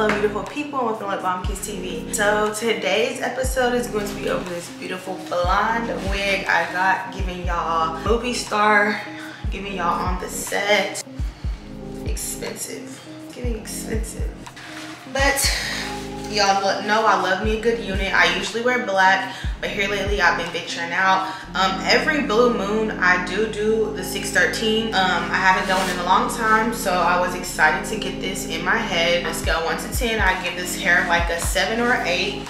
Hello beautiful people, and welcome to Lip Balm Kiss TV. So today's episode is going to be over this beautiful blonde wig I got, giving y'all movie star, giving y'all on the set. Expensive, getting expensive. But y'all know I love me a good unit. I usually wear black, but here lately I've been venturing out. Every blue moon I do the 613. I haven't done one in a long time, so I was excited to get this in my head. On a scale 1 to 10, I give this hair like a 7 or 8.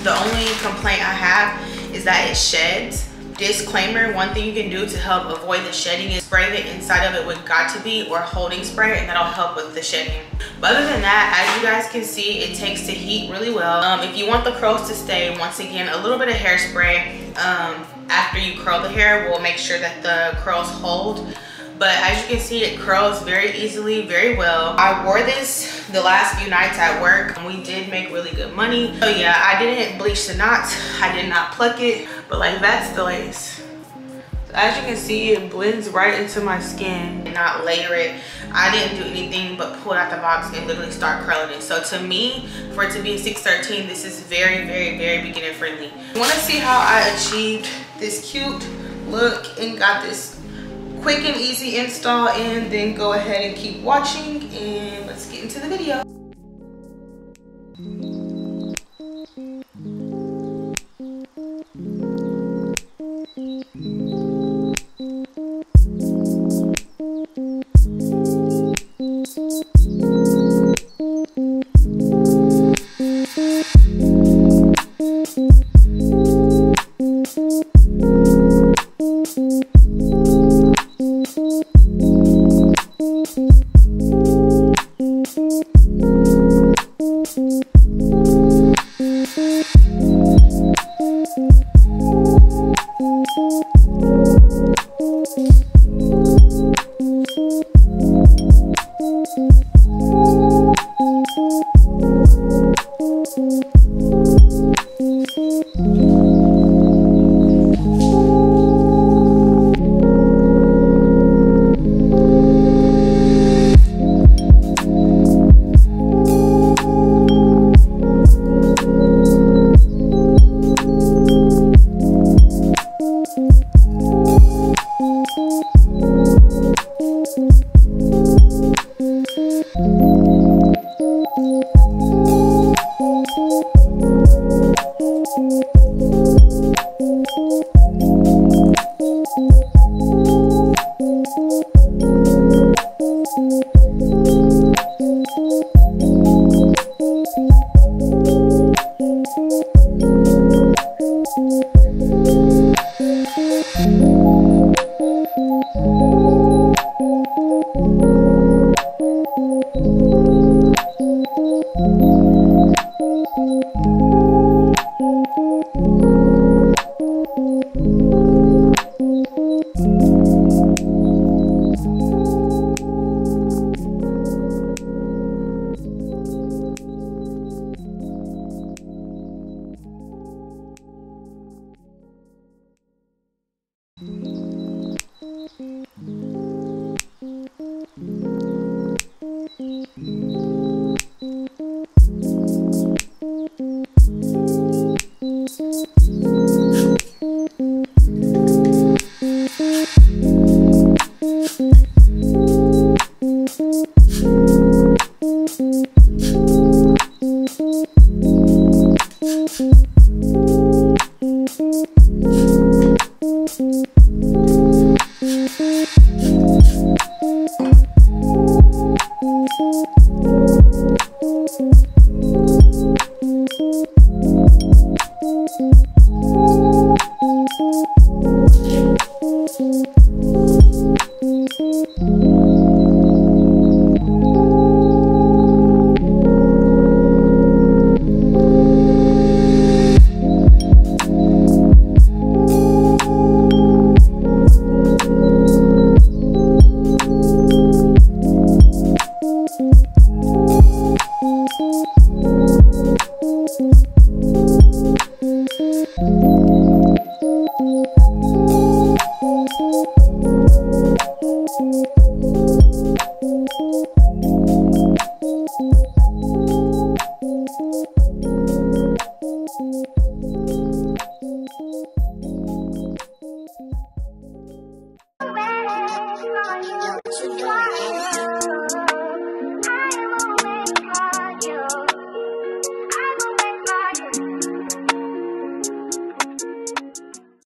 The only complaint I have is that it sheds. Disclaimer, one thing you can do to help avoid the shedding is spray the inside of it with got to be or holding spray, and that'll help with the shedding. But other than that, as you guys can see, it takes to heat really well. If you want the curls to stay, once again, a little bit of hairspray after you curl the hair will make sure that the curls hold. But as you can see, it curls very easily, very well. I wore this the last few nights at work, and we did make really good money. So yeah, I didn't bleach the knots, I did not pluck it, but like that's the lace. So as you can see, it blends right into my skin. And not layer it. I didn't do anything but pull it out the box and literally start curling it. So to me, for it to be a 613, this is very, very, very beginner friendly. You wanna see how I achieved this cute look and got this quick and easy install in? Then go ahead and keep watching, and let's get into the video.